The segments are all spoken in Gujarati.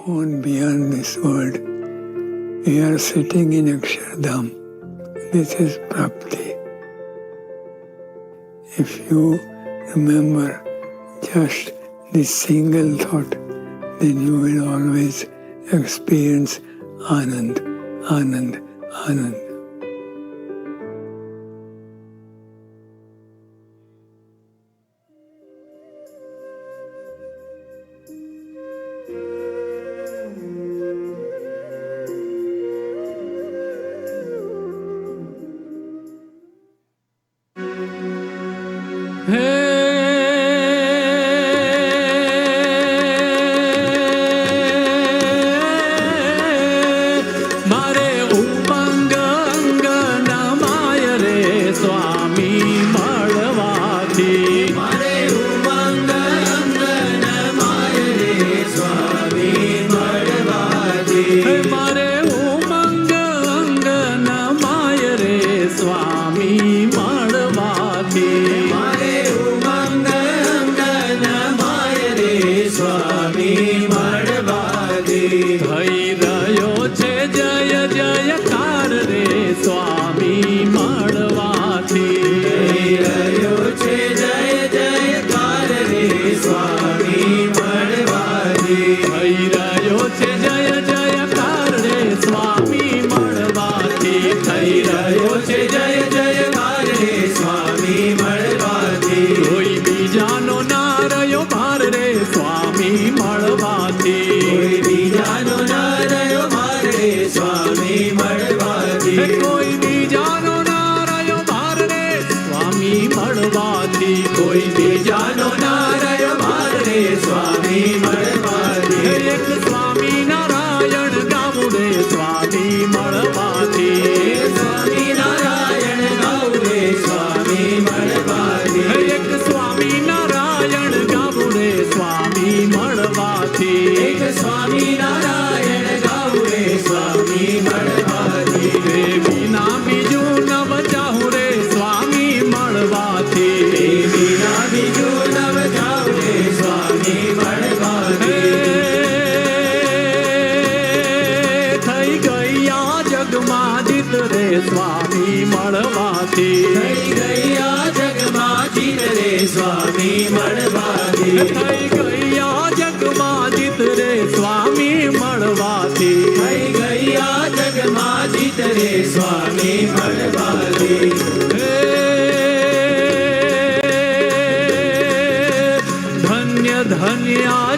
gone beyond this world. We are sitting in Akshardham. This is Prapti. If you remember just this single thought, then you will always experience Anand, Anand, Anand.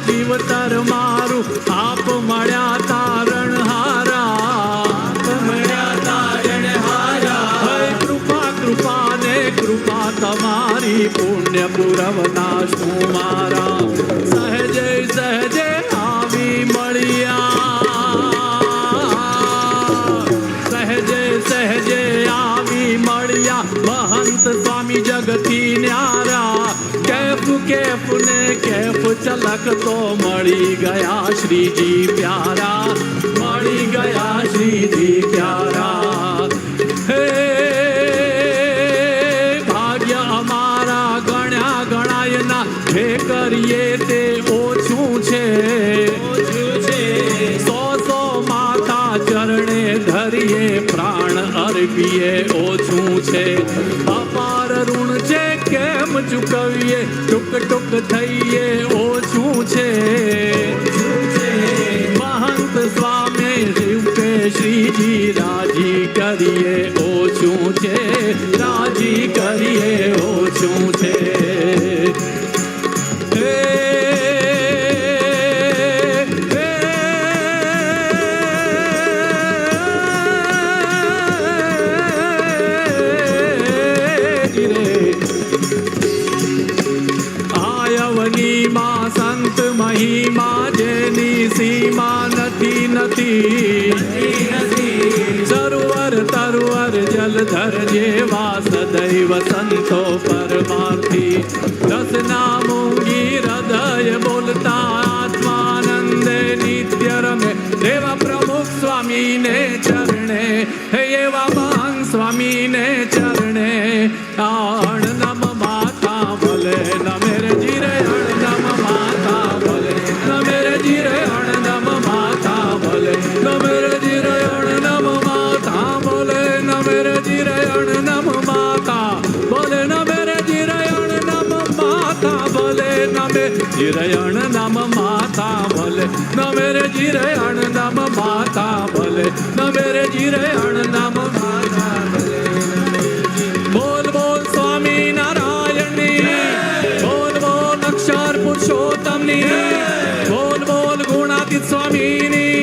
જીવતર મારું આપ મળ્યા તારણ હારા કૃપા કૃપા ને કૃપા તમારી પુણ્ય પુરવના શું મારા સહેજે સહેજે આવી મળ્યા સહેજે સહેજે આવી મળ્યા મહંત સ્વામી જગતી ન્યારા કેફ ને કેફ ચલક તો મળી ગયા શ્રીજી પ્યારા મળી ગયા શ્રીજી પ્યારા હે ભાગ્ય અમારા ગણ્યા ગણાયના જે કરીએ તે ઓછું છે સો માથા ચરણે ધરીએ પ્રાણ અર્પીએ ઓછું છે અપાર ઋણ છે કેમ ચૂકવીએ ટુક ટુક થઈએ ઓછું છે મહંત સ્વામી રૂપે શ્રીજી રાજી કરીએ ઓછું છે રાજી કરીએ ઓછું છે સંત મહિમા જેની સીમા નથી સરોવર તરવર જલધર જેવા સદૈવ સંતો પરમાર્થી રસના મૂંગી હૃદય બોલતા આત્માનંદે નિત્ય રમે દેવા પ્રમુખ સ્વામીને ચરણે એવા મહાન સ્વામીને ચરણે નમ માતા ભલે નમે રે જીરે નમ માતા ભલે નમે રે જીરે નમ માતા જીરયણ નામ માતા ભલે નમે રે જીરયણ નામ માતા ભલે નમે રે જીરયણ નામ માતા ભલે બોલ બોલ સ્વામી નારાયણની બોલ બોલ અક્ષર પુરુષોત્તમની બોલ બોલ ગુણાતીત સ્વામીની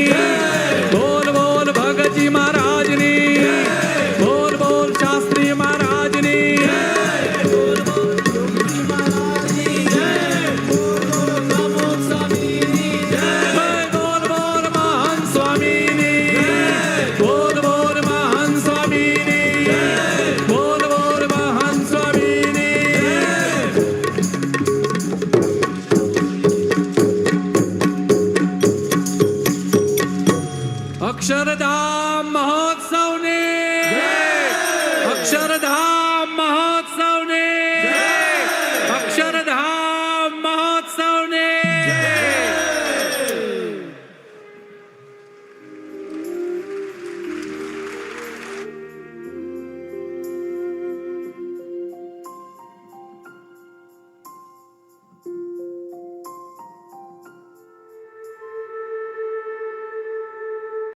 બોલ બોલ ભગતજી મહારાજની બોલ બોલ શાસ્ત્રી મહારાજની બોલ બોલ યોગી મહારાજની જય બોલ બોલ નમો સ્વામીની જય બોલ બોલ મહાન સ્વામીની બોલ બોલ મહાન સ્વામીની બોલ બોલ મહાન સ્વામીની અક્ષરધામ મહોત્સવની અક્ષરધામ